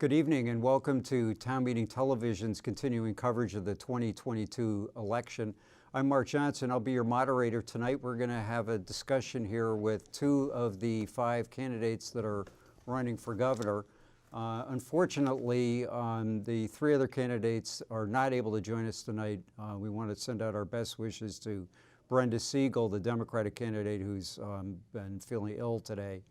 Good evening and welcome to Town Meeting Television's continuing coverage of the 2022 election. I'm Mark Johnson. I'll be your moderator tonight. We're going to have a discussion here with two of the five candidates that are running for governor. Unfortunately, the three other candidates are not able to join us tonight. We want to send out our best wishes to Brenda Siegel, the Democratic candidate who's been feeling ill today.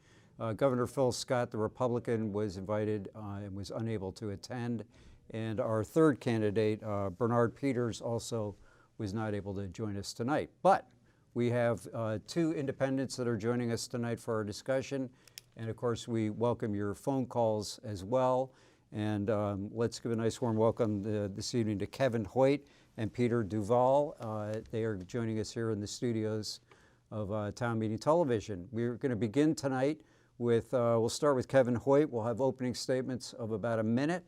Governor Phil Scott, the Republican, was invited and was unable to attend. And our third candidate, Bernard Peters, also was not able to join us tonight. But we have two independents that are joining us tonight for our discussion. And of course, we welcome your phone calls as well. And let's give a nice warm welcome this evening to Kevin Hoyt and Peter Duval. They are joining us here in the studios of Town Meeting Television. We're going to begin tonight with, we'll start with Kevin Hoyt. We'll have opening statements of about a minute.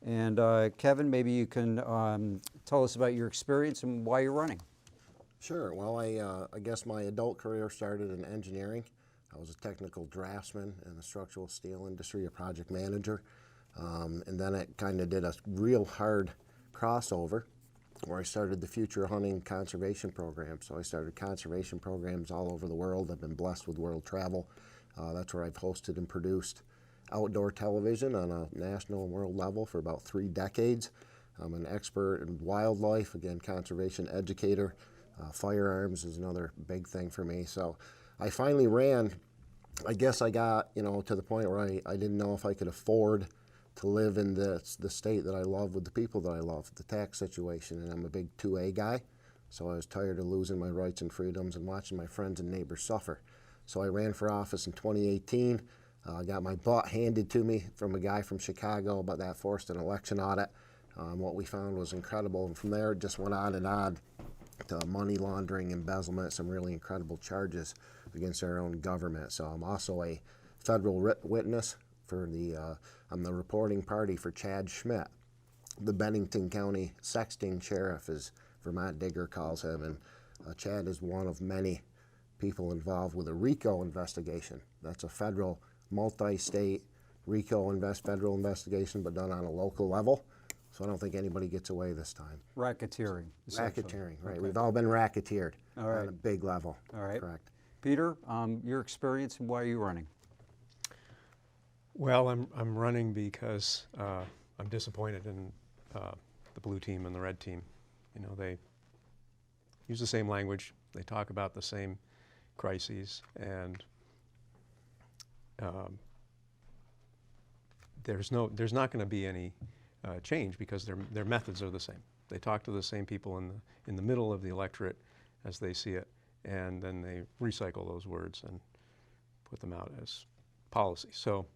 And Kevin, maybe you can tell us about your experience and why you're running. Sure. Well, I guess my adult career started in engineering. I was a technical draftsman in the structural steel industry, a project manager. And then it kind of did a real hard crossover where I started the future hunting conservation program. So I started conservation programs all over the world. I've been blessed with world travel. That's where I've hosted and produced outdoor television on a national and world level for about 3 decades. I'm an expert in wildlife, again, conservation educator. Firearms is another big thing for me. So I finally ran. I guess I got, to the point where I didn't know if I could afford to live in the state that I love with the people that I love, the tax situation. And I'm a big 2A guy. So I was tired of losing my rights and freedoms and watching my friends and neighbors suffer. So I ran for office in 2018. I got my butt handed to me from a guy from Chicago, but that forced an election audit. What we found was incredible. And from there, it just went on and on to money laundering, embezzlement, some really incredible charges against our own government. So I'm also a federal witness for I'm the reporting party for Chad Schmidt, the Bennington County sexting sheriff, as Vermont Digger calls him. And Chad is one of many people involved with a RICO investigation. That's a federal, multi-state RICO federal investigation, but done on a local level. So I don't think anybody gets away this time. Racketeering. Racketeering, right. Okay. We've all been racketeered on a big level. All right. Correct. Peter, your experience and why are you running? Well, I'm running because I'm disappointed in the blue team and the red team. They use the same language. They talk about the same crises, and there's not going to be any change because their methods are the same. They talk to the same people in the middle of the electorate as they see it, and then they recycle those words and put them out as policy. So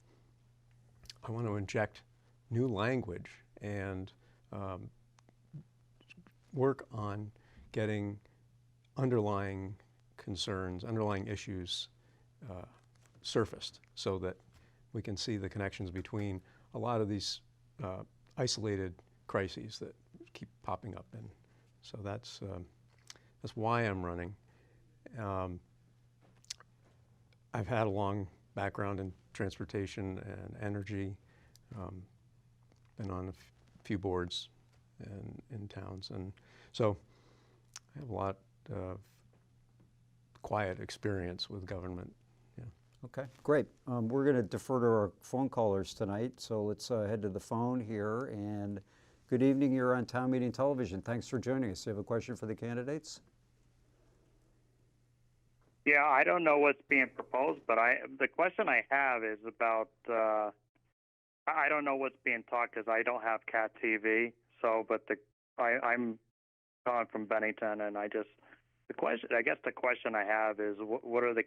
I want to inject new language and work on getting underlying concerns, underlying issues surfaced so that we can see the connections between a lot of these isolated crises that keep popping up. And so that's why I'm running. I've had a long background in transportation and energy, been on a few boards in towns, and so I have a lot of quiet experience with government. Yeah. Okay, great. We're going to defer to our phone callers tonight, so let's head to the phone here. And good evening, you're on Town Meeting Television. Thanks for joining us. Do you have a question for the candidates? Yeah, I don't know what's being proposed, but the question I have is about, I don't know what's being talked because I don't have CAT TV, I'm calling from Bennington, and I guess the question I have is what are the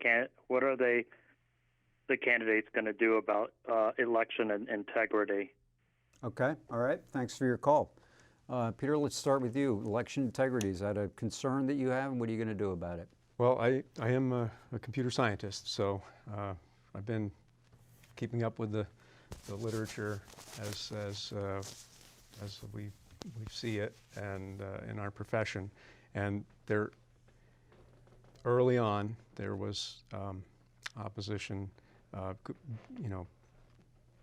candidates going to do about election integrity? Okay, all right. Thanks for your call. Peter, let's start with you. Election integrity, is that a concern that you have, and what are you going to do about it? Well, I am a computer scientist, so I've been keeping up with the literature as we see it and in our profession. And early on, there was opposition,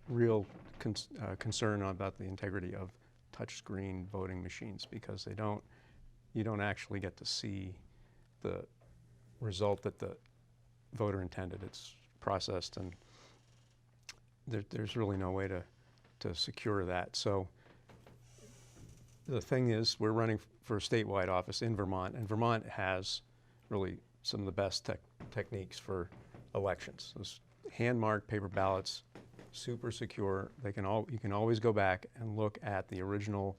real concern about the integrity of touchscreen voting machines, because you don't actually get to see the result that the voter intended. It's processed, and there's really no way to secure that. So the thing is, we're running for a statewide office in Vermont, and Vermont has really some of the best techniques for elections. Those hand-marked paper ballots, super secure. You can always go back and look at the original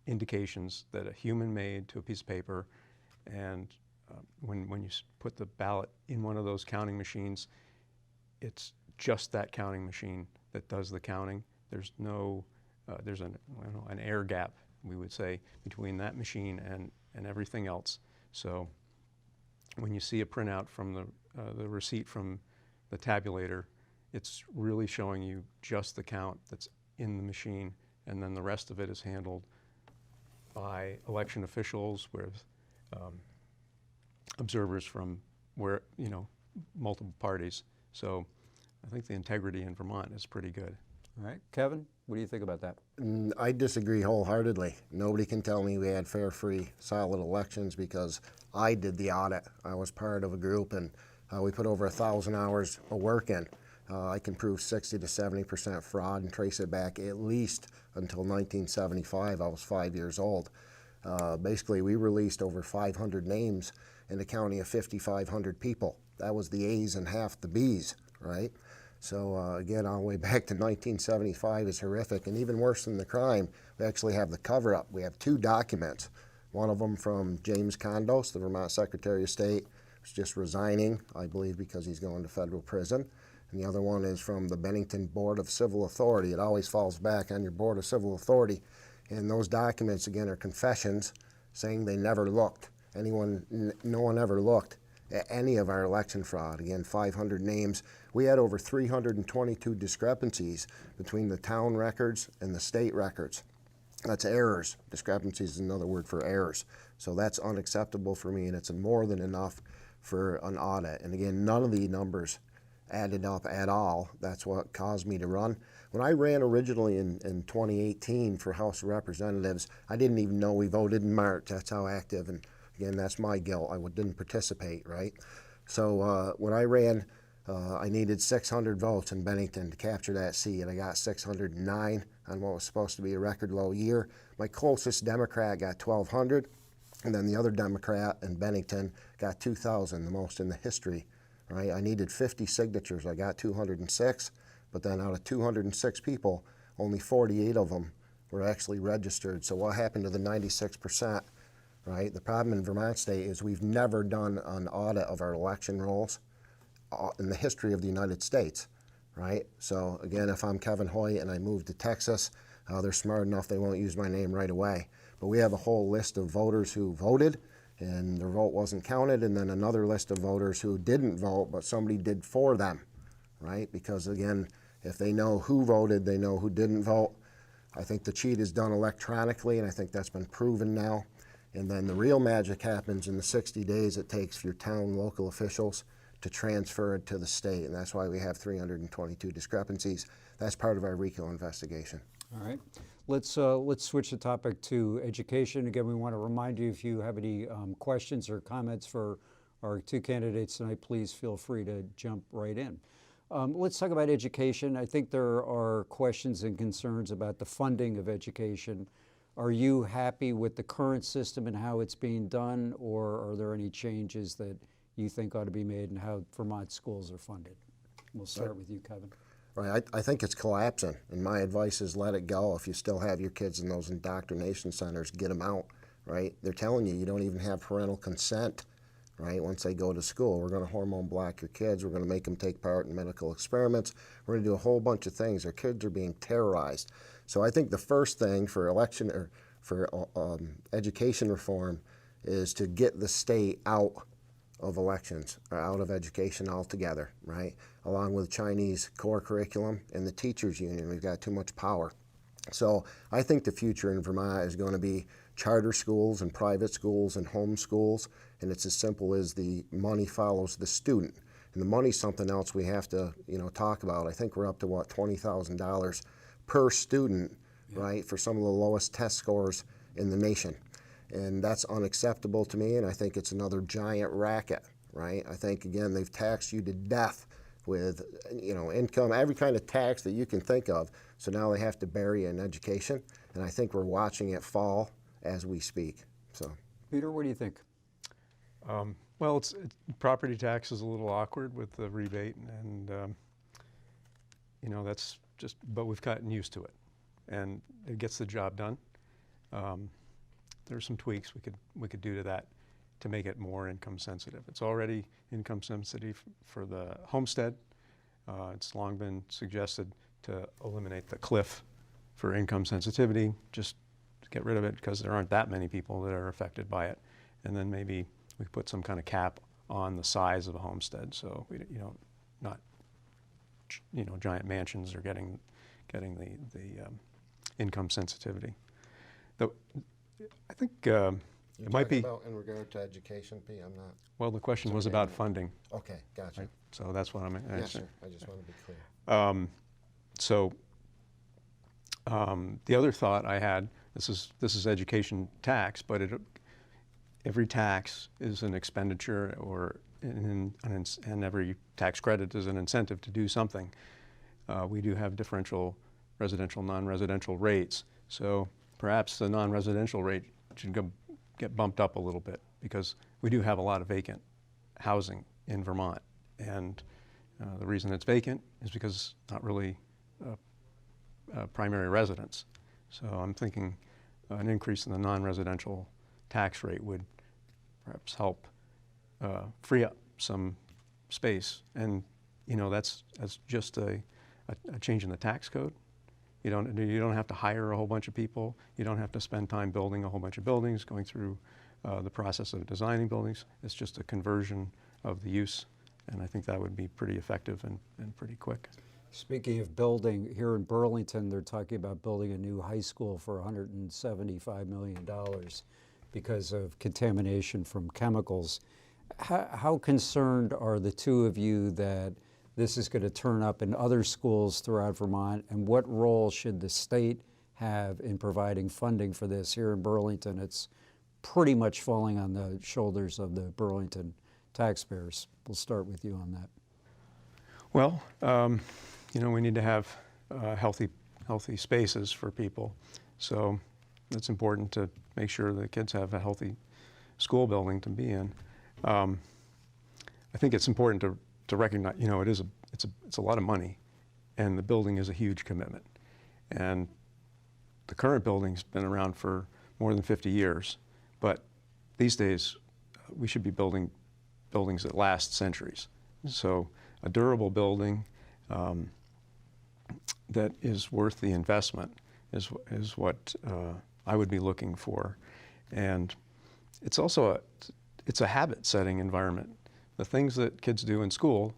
indications that a human made to a piece of paper, and when you put the ballot in one of those counting machines, it's just that counting machine that does the counting. There's no, there's an air gap, we would say, between that machine and everything else. So when you see a printout from the receipt from the tabulator, it's really showing you just the count that's in the machine, and then the rest of it is handled by election officials with observers from multiple parties. So I think the integrity in Vermont is pretty good. All right, Kevin, what do you think about that? I disagree wholeheartedly. Nobody can tell me we had fair, free, solid elections because I did the audit. I was part of a group, and we put over 1,000 hours of work in. I can prove 60 to 70% fraud and trace it back at least until 1975. I was 5 years old. Basically, we released over 500 names in a county of 5,500 people. That was the A's and half the B's, right? So again, all the way back to 1975 is horrific, and even worse than the crime, we actually have the cover-up. We have 2 documents. One of them from James Condos, the Vermont Secretary of State, who's just resigning, I believe, because he's going to federal prison. And the other one is from the Bennington Board of Civil Authority. It always falls back on your Board of Civil Authority. And those documents, again, are confessions saying they never looked. No one ever looked at any of our election fraud. Again, 500 names. We had over 322 discrepancies between the town records and the state records. That's errors. Discrepancies is another word for errors. So that's unacceptable for me, and it's more than enough for an audit. And again, none of the numbers added up at all. That's what caused me to run. When I ran originally in 2018 for House of Representatives, I didn't even know we voted in March. That's how active, and again, that's my guilt. I didn't participate, right? So when I ran, I needed 600 votes in Bennington to capture that seat, and I got 609 on what was supposed to be a record low year. My closest Democrat got 1,200, and then the other Democrat in Bennington got 2,000, the most in the history. Right? I needed 50 signatures. I got 206, but then out of 206 people, only 48 of them were actually registered. So what happened to the 96%? Right? The problem in Vermont State is we've never done an audit of our election rolls in the history of the United States. Right? So again, if I'm Kevin Hoyt and I move to Texas, they're smart enough they won't use my name right away. But we have a whole list of voters who voted and their vote wasn't counted, and then another list of voters who didn't vote, but somebody did for them, right? Because again, if they know who voted, they know who didn't vote. I think the cheat is done electronically, and I think that's been proven now. And then the real magic happens in the 60 days it takes for your town local officials to transfer it to the state, and that's why we have 322 discrepancies. That's part of our RICO investigation. All right. Let's switch the topic to education. Again, we want to remind you, if you have any questions or comments for our 2 candidates tonight, please feel free to jump right in. Let's talk about education. I think there are questions and concerns about the funding of education. Are you happy with the current system and how it's being done, or are there any changes that you think ought to be made in how Vermont schools are funded? We'll start with you, Kevin. Right, I think it's collapsing, and my advice is let it go. If you still have your kids in those indoctrination centers, get them out, right? They're telling you don't even have parental consent, right? Once they go to school, we're going to hormone block your kids. We're going to make them take part in medical experiments. We're going to do a whole bunch of things. Our kids are being terrorized. So I think the first thing for election or for education reform is to get the state out of elections, or out of education altogether, right? Along with Chinese core curriculum and the teachers union, we've got too much power. So I think the future in Vermont is going to be charter schools and private schools and home schools, and it's as simple as the money follows the student. And the money's something else we have to, talk about. I think we're up to what, $20,000 per student, right, for some of the lowest test scores in the nation. And that's unacceptable to me, and I think it's another giant racket, right? I think, again, they've taxed you to death with, income, every kind of tax that you can think of. So now they have to bury you in education, and I think we're watching it fall as we speak. So, Peter, what do you think? Well, property tax is a little awkward with the rebate, and that's just. But we've gotten used to it, and it gets the job done. There's some tweaks we could do to that to make it more income sensitive. It's already income sensitive for the homestead. It's long been suggested to eliminate the cliff for income sensitivity, just to get rid of it because there aren't that many people that are affected by it. And then maybe we put some kind of cap on the size of a homestead, so we, not giant mansions are getting the income sensitivity. Though I think it might be about in regard to education, P. I'm not. Well, the question was about funding. Okay, gotcha. Right? So that's what I'm answering. Yes, sir. I just want to be clear. The other thought I had, this is education tax, but every tax is an expenditure and every tax credit is an incentive to do something. We do have differential residential, non-residential rates, so perhaps the non-residential rate should get bumped up a little bit because we do have a lot of vacant housing in Vermont, and the reason it's vacant is because it's not really primary residence. So I'm thinking an increase in the non-residential tax rate would perhaps help free up some space, and that's just a change in the tax code. You don't have to hire a whole bunch of people. You don't have to spend time building a whole bunch of buildings, going through the process of designing buildings. It's just a conversion of the use, and I think that would be pretty effective and pretty quick. Speaking of building, here in Burlington, they're talking about building a new high school for $175 million because of contamination from chemicals. How concerned are the two of you that this is going to turn up in other schools throughout Vermont, and what role should the state have in providing funding for this? Here in Burlington, it's pretty much falling on the shoulders of the Burlington taxpayers. We'll start with you on that. Well, we need to have healthy spaces for people, so it's important to make sure the kids have a healthy school building to be in. I think it's important to recognize, it's a lot of money, and the building is a huge commitment. And the current building's been around for more than 50 years, but these days we should be building buildings that last centuries. So a durable building that is worth the investment is what I would be looking for. And it's also a habit-setting environment. The things that kids do in school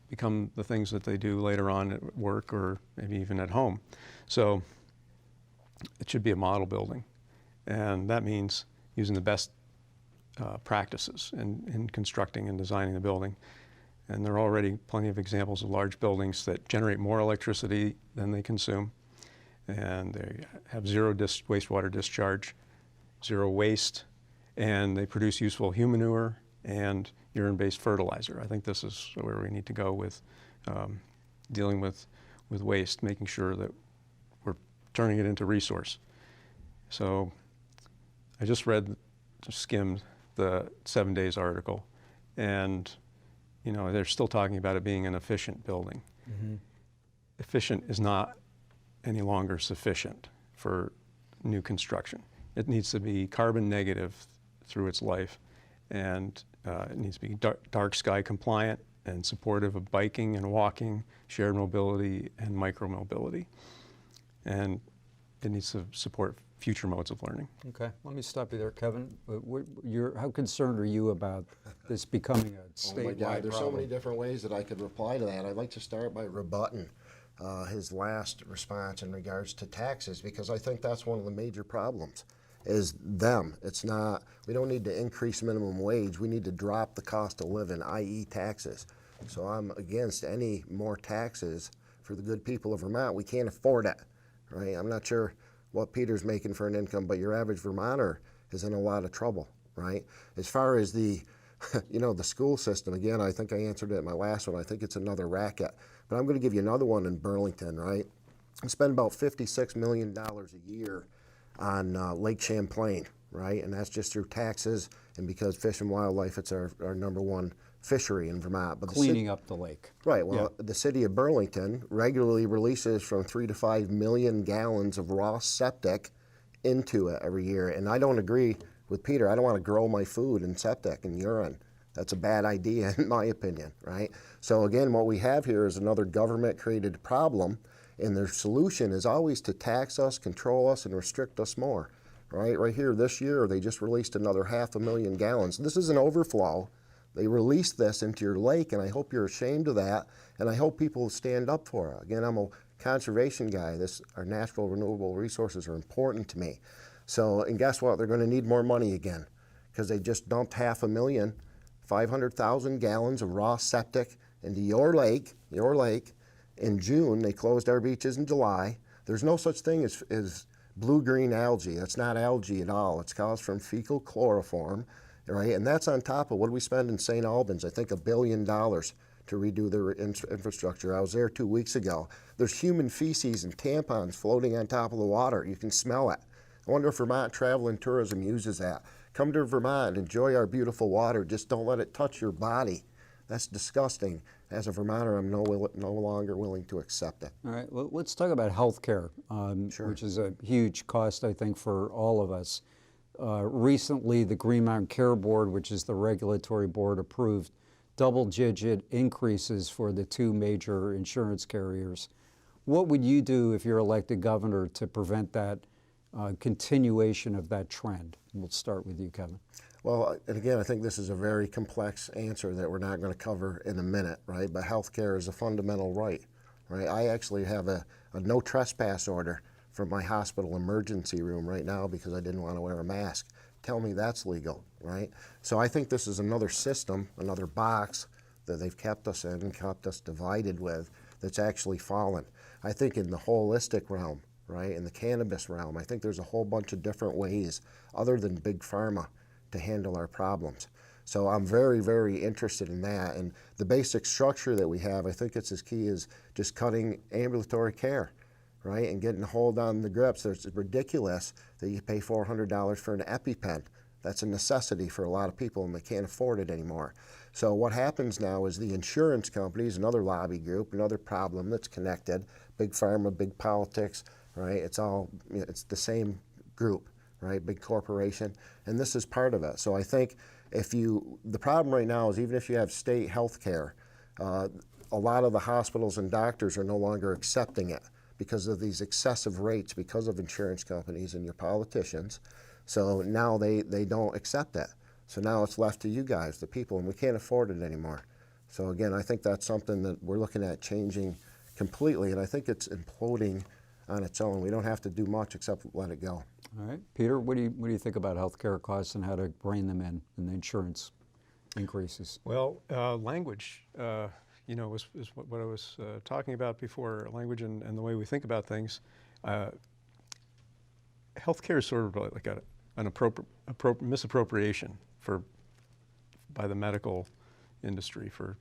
become the things that they do later on at work or maybe even at home. So it should be a model building. And that means using the best practices in constructing and designing the building. And there are already plenty of examples of large buildings that generate more electricity than they consume. And they have zero wastewater discharge, zero waste, and they produce useful human manure and urine-based fertilizer. I think this is where we need to go with dealing with waste, making sure that we're turning it into resource. So I just skimmed the 7 Days article, and they're still talking about it being an efficient building. Mm-hmm. Efficient is not any longer sufficient for new construction. It needs to be carbon negative through its life, and it needs to be dark sky compliant and supportive of biking and walking, shared mobility, and micromobility. And it needs to support future modes of learning. Okay, let me stop you there, Kevin. How concerned are you about this becoming a statewide Oh my God, there's problem? so many different ways that I could reply to that. I'd like to start by rebutting his last response in regards to taxes, because I think that's one of the major problems, is them. It's not, we don't need to increase minimum wage, we need to drop the cost of living, i.e. taxes. So I'm against any more taxes for the good people of Vermont. We can't afford it, right? I'm not sure what Peter's making for an income, but your average Vermonter is in a lot of trouble, right? As far as the, the school system, again, I think I answered it in my last one. I think it's another racket. But I'm going to give you another one in Burlington, right? I spend about $56 million a year on Lake Champlain, right? And that's just through taxes and because Fish and Wildlife, it's our number one fishery in Vermont. But Cleaning up the lake. right, well, the city of Burlington regularly releases from 3 to 5 million gallons of raw septic into it every year. And I don't agree with Peter. I don't want to grow my food in septic and urine. That's a bad idea in my opinion, right? So again, what we have here is another government-created problem, and their solution is always to tax us, control us, and restrict us more, right? Right here this year, they just released another 500,000 gallons. This is an overflow. They released this into your lake, and I hope you're ashamed of that, and I hope people stand up for it. Again, I'm a conservation guy. Our natural renewable resources are important to me. So, and guess what? They're going to need more money again because they just dumped 500,000, 500,000 gallons of raw septic into your lake in June. They closed our beaches in July. There's no such thing as blue-green algae. That's not algae at all. It's caused from fecal chloroform, right? And that's on top of what we spend in St. Albans, I think $1 billion to redo their infrastructure. I was there 2 weeks ago. There's human feces and tampons floating on top of the water. You can smell it. I wonder if Vermont Travel and Tourism uses that. Come to Vermont, enjoy our beautiful water, just don't let it touch your body. That's disgusting. As a Vermonter, I'm no longer willing to accept it. All right, well, let's talk about health care, Sure. which is a huge cost, I think, for all of us. Recently, the Green Mountain Care Board, which is the regulatory board, approved double-digit increases for the two major insurance carriers. What would you do if you're elected governor to prevent that continuation of that trend? We'll start with you, Kevin. Well, and again, I think this is a very complex answer that we're not going to cover in a minute, right? But healthcare is a fundamental right, right? I actually have a no trespass order from my hospital emergency room right now because I didn't want to wear a mask. Tell me that's legal, right? So I think this is another system, another box that they've kept us in and kept us divided with that's actually fallen. I think in the holistic realm, right, in the cannabis realm, I think there's a whole bunch of different ways other than big pharma to handle our problems. So I'm very, very interested in that. And the basic structure that we have, I think it's as key as just cutting ambulatory care, right? And getting a hold on the grips. It's ridiculous that you pay $400 for an EpiPen. That's a necessity for a lot of people and they can't afford it anymore. So what happens now is the insurance companies, another lobby group, another problem that's connected, big pharma, big politics, right? It's the same group, right? Big corporation, and this is part of it. So I think the problem right now is even if you have state health care, a lot of the hospitals and doctors are no longer accepting it because of these excessive rates, because of insurance companies and your politicians. So now they don't accept it. So now it's left to you guys, the people, and we can't afford it anymore. So again, I think that's something that we're looking at changing completely, and I think it's imploding on its own. We don't have to do much except let it go. All right, Peter, what do you think about healthcare costs and how to rein them in and the insurance increases? Well, language, is what I was talking about before. Language and the way we think about things. Healthcare is sort of like an misappropriation by the medical industry for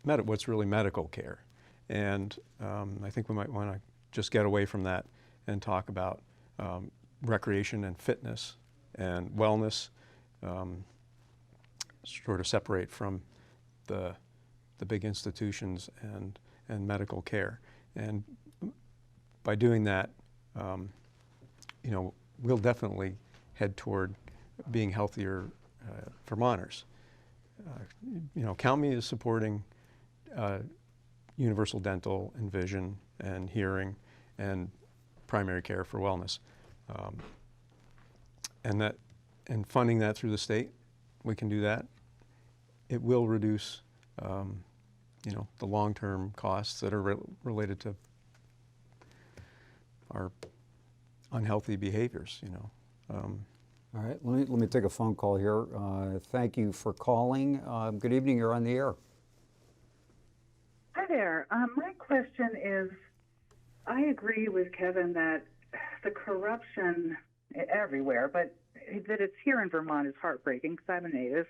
what's really medical care, and I think we might want to just get away from that and talk about recreation and fitness and wellness, sort of separate from the big institutions and medical care. And by doing that, we'll definitely head toward being healthier Vermonters. Count me as supporting universal dental and vision and hearing and primary care for wellness. And funding that through the state, we can do that. It will reduce, the long-term costs that are related to our unhealthy behaviors. All right, let me take a phone call here. Thank you for calling. Good evening. You're on the air. there. My question is, I agree with Kevin that the corruption everywhere, but that it's here in Vermont is heartbreaking because I'm a native.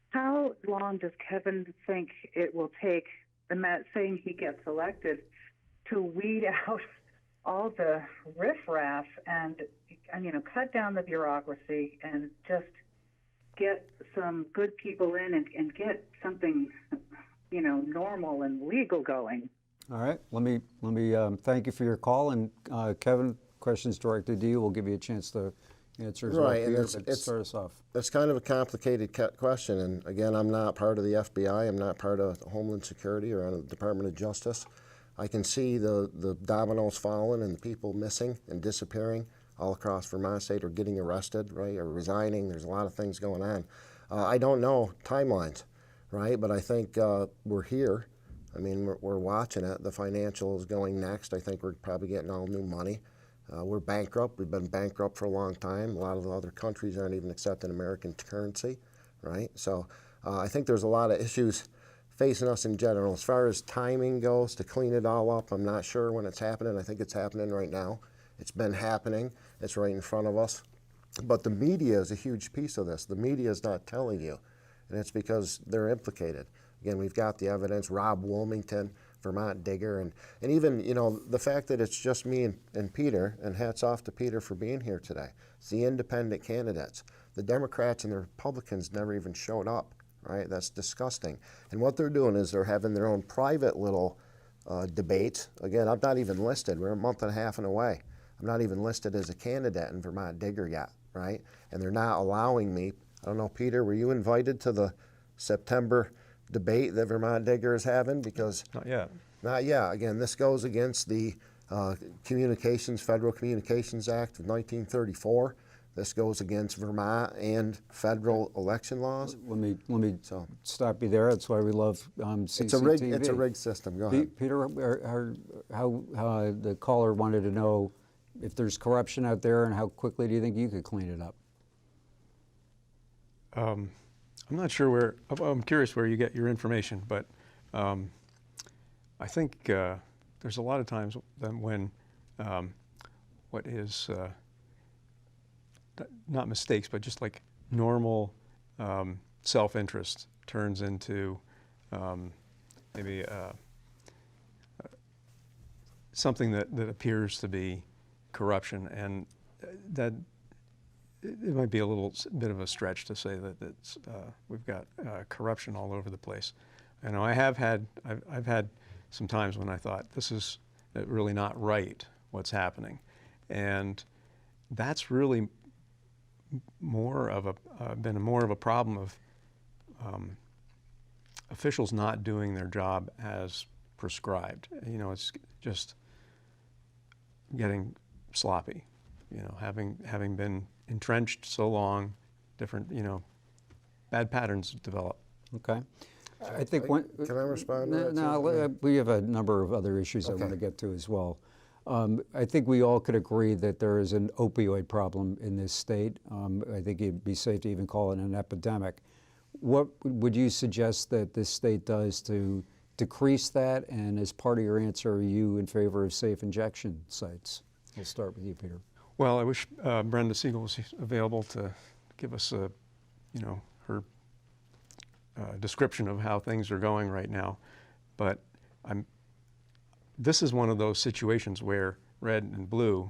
How long does Kevin think it will take, saying he gets elected, to weed out all the riffraff and cut down the bureaucracy and just get some good people in and get something, normal and legal going? All right, let me thank you for your call, and Kevin, questions directed to you. We'll give you a chance to answer as well. Right, and Peter, but start us off. It's kind of a complicated question, and again, I'm not part of the FBI, I'm not part of Homeland Security or the Department of Justice. I can see the dominoes falling and the people missing and disappearing all across Vermont State or getting arrested, right, or resigning. There's a lot of things going on. I don't know timelines, right, but I think we're here. I mean, we're watching it. The financial is going next. I think we're probably getting all new money. We're bankrupt. We've been bankrupt for a long time. A lot of the other countries aren't even accepting American currency, right? So I think there's a lot of issues facing us in general. As far as timing goes to clean it all up, I'm not sure when it's happening. I think it's happening right now. It's been happening. It's right in front of us. But the media is a huge piece of this. The media is not telling you, and it's because they're implicated. Again, we've got the evidence, Rob Wilmington, Vermont digger, and even, the fact that it's just me and Peter, and hats off to Peter for being here today. It's the independent candidates. The Democrats and the Republicans never even showed up, right? That's disgusting. And what they're doing is they're having their own private little debates. Again, I'm not even listed. We're a month and a half away. I'm not even listed as a candidate in Vermont digger yet, right? And they're not allowing me. I don't know, Peter, were you invited to the September debate that Vermont digger is having? Because Not yet. not yet. Again, this goes against the Federal Communications Act of 1934. This goes against Vermont and federal election laws. Let me stop you there. That's why we love CCTV. It's a rigged system. Go ahead. Peter, how the caller wanted to know if there's corruption out there, and how quickly do you think you could clean it up? I'm not sure where, I'm curious where you get your information, but I think there's a lot of times when what is not mistakes, but just like normal self-interest turns into maybe something that appears to be corruption, and that it might be a little bit of a stretch to say that it's, we've got corruption all over the place. I know I've had some times when I thought this is really not right what's happening, and that's really been more of a problem of officials not doing their job as prescribed. It's just getting sloppy. Having been entrenched so long, different, bad patterns develop. Okay. I think one. Can I respond to that? No, we have a number of other issues I want to get to as well. I think we all could agree that there is an opioid problem in this state. I think it'd be safe to even call it an epidemic. What would you suggest that this state does to decrease that? And as part of your answer, are you in favor of safe injection sites? We'll start with you, Peter. Well, I wish Brenda Siegel was available to give us her description of how things are going right now. But this is one of those situations where red and blue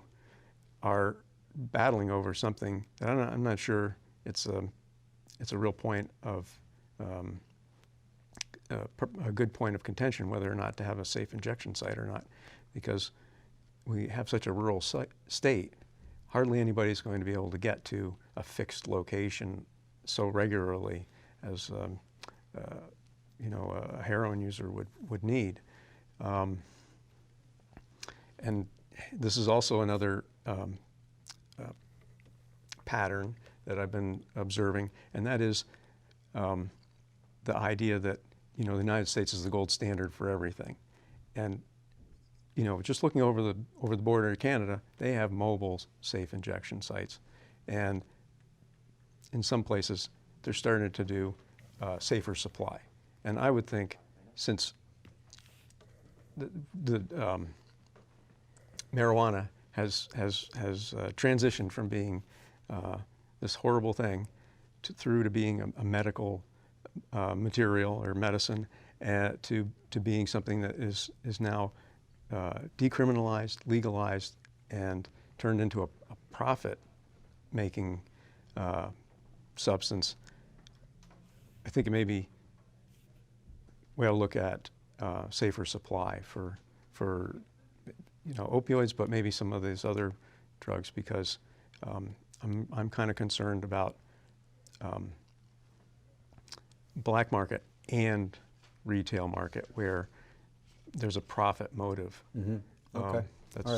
are battling over something that I'm not sure it's a real point of a good point of contention whether or not to have a safe injection site or not, because we have such a rural state. Hardly anybody's going to be able to get to a fixed location so regularly as a heroin user would need. And this is also another pattern that I've been observing, and that is the idea that the United States is the gold standard for everything. And just looking over the border to Canada, they have mobile safe injection sites, and in some places they're starting to do safer supply. And I would think, since marijuana has transitioned from being this horrible thing through to being a medical material or medicine, to being something that is now decriminalized, legalized, and turned into a profit-making substance. I think maybe we ought to look at safer supply for opioids, but maybe some of these other drugs, because I'm kind of concerned about black market and retail market where there's a profit motive. Okay.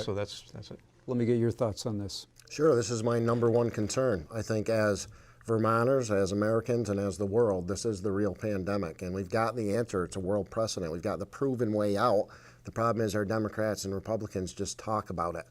So that's it. Let me get your thoughts on this. Sure, this is my number one concern. I think as Vermonters, as Americans, and as the world, this is the real pandemic, and we've got the answer. It's a world precedent. We've got the proven way out. The problem is our Democrats and Republicans just talk about it,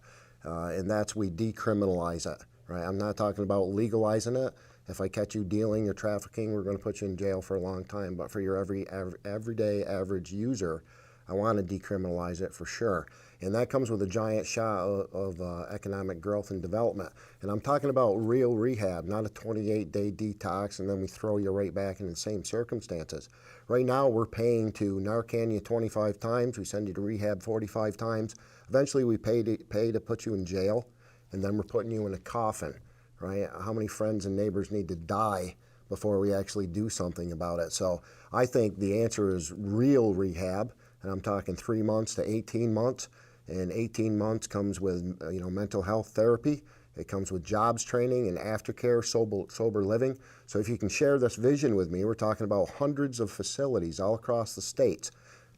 and that's we decriminalize it, right? I'm not talking about legalizing it. If I catch you dealing or trafficking, we're going to put you in jail for a long time, but for your everyday average user, I want to decriminalize it for sure. And that comes with a giant shot of economic growth and development. And I'm talking about real rehab, not a 28-day detox and then we throw you right back into the same circumstances. Right now, we're paying to Narcan you 25 times, we send you to rehab 45 times. Eventually, we pay to put you in jail, and then we're putting you in a coffin, right? How many friends and neighbors need to die before we actually do something about it? So I think the answer is real rehab, and I'm talking 3 months to 18 months. And 18 months comes with mental health therapy. It comes with jobs training and aftercare, sober living. So if you can share this vision with me, we're talking about hundreds of facilities all across the state.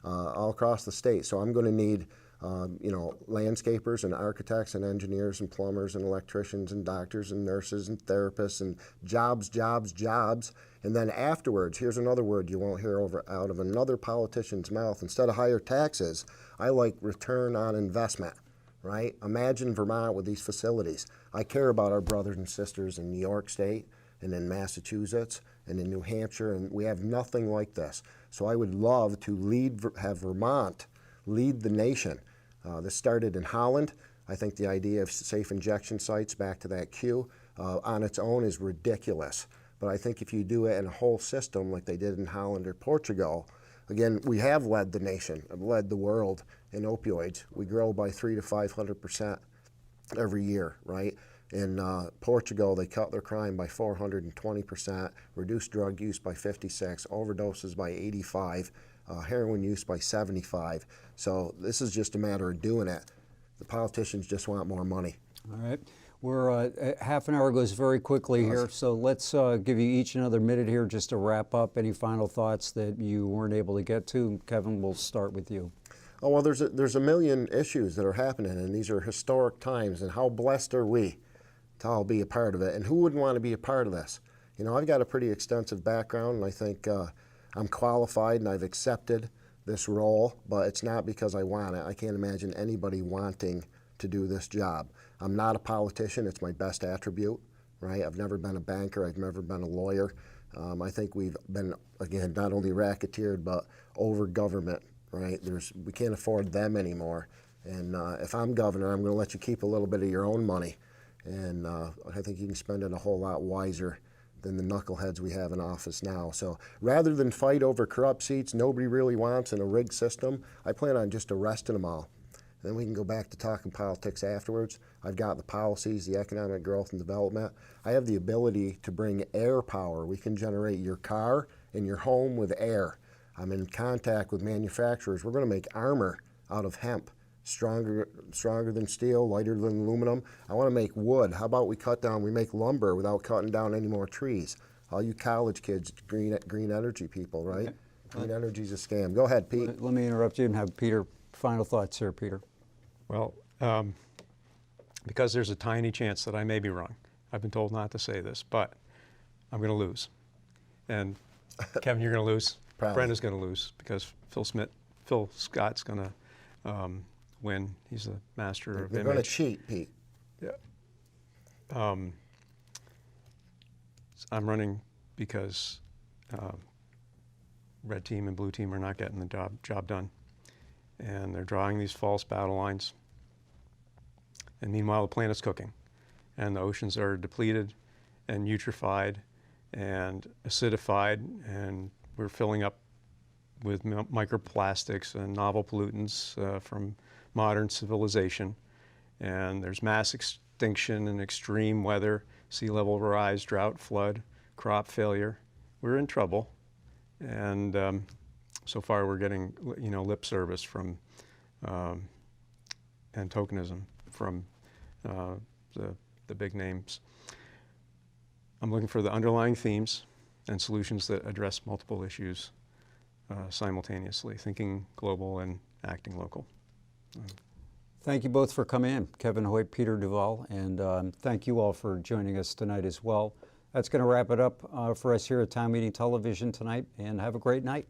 So I'm going to need landscapers and architects and engineers and plumbers and electricians and doctors and nurses and therapists and jobs. And then afterwards, here's another word you won't hear out of another politician's mouth. Instead of higher taxes, I like return on investment, right? Imagine Vermont with these facilities. I care about our brothers and sisters in New York State and in Massachusetts and in New Hampshire, and we have nothing like this. So I would love to have Vermont lead the nation. This started in Holland. I think the idea of safe injection sites, back to that queue, on its own is ridiculous. But I think if you do it in a whole system like they did in Holland or Portugal, again, we have led the nation, led the world in opioids. We grow by 300 to 500% every year, right? In Portugal, they cut their crime by 420%, reduced drug use by 56, overdoses by 85, heroin use by 75. So this is just a matter of doing it. The politicians just want more money. All right. We're half an hour goes very quickly here, so let's give you each another minute here just to wrap up. Any final thoughts that you weren't able to get to? Kevin, we'll start with you. Oh, well, there's a million issues that are happening, and these are historic times, and how blessed are we to all be a part of it, and who wouldn't want to be a part of this? I've got a pretty extensive background, and I think I'm qualified, and I've accepted this role, but it's not because I want it. I can't imagine anybody wanting to do this job. I'm not a politician. It's my best attribute, right? I've never been a banker. I've never been a lawyer. I think we've been, again, not only racketeered, but over government, right? We can't afford them anymore. And if I'm governor, I'm going to let you keep a little bit of your own money. And I think you can spend it a whole lot wiser than the knuckleheads we have in office now. So rather than fight over corrupt seats nobody really wants in a rigged system, I plan on just arresting them all. Then we can go back to talking politics afterwards. I've got the policies, the economic growth and development. I have the ability to bring air power. We can generate your car and your home with air. I'm in contact with manufacturers. We're going to make armor out of hemp, stronger than steel, lighter than aluminum. I want to make wood. How about we make lumber without cutting down any more trees? All you college kids, green energy people, right? Green energy's a scam. Go ahead, Pete. Let me interrupt you and have Peter. Final thoughts here, Peter. Well, because there's a tiny chance that I may be wrong. I've been told not to say this, but I'm going to lose. And Kevin, you're going to lose. Brenda's going to lose because Phil Scott's going to win. He's a master of image. They're going to cheat, Pete. Yeah. I'm running because red team and blue team are not getting the job done. and they're drawing these false battle lines. And meanwhile, the planet's cooking, and the oceans are depleted and eutrophied and acidified, and we're filling up with microplastics and novel pollutants from modern civilization. And there's mass extinction and extreme weather, sea level rise, drought, flood, crop failure. We're in trouble, and so far we're getting, lip service from and tokenism from the big names. I'm looking for the underlying themes and solutions that address multiple issues simultaneously, thinking global and acting local. Thank you both for coming in, Kevin Hoyt, Peter Duval, and thank you all for joining us tonight as well. That's going to wrap it up for us here at Town Meeting Television tonight, and have a great night.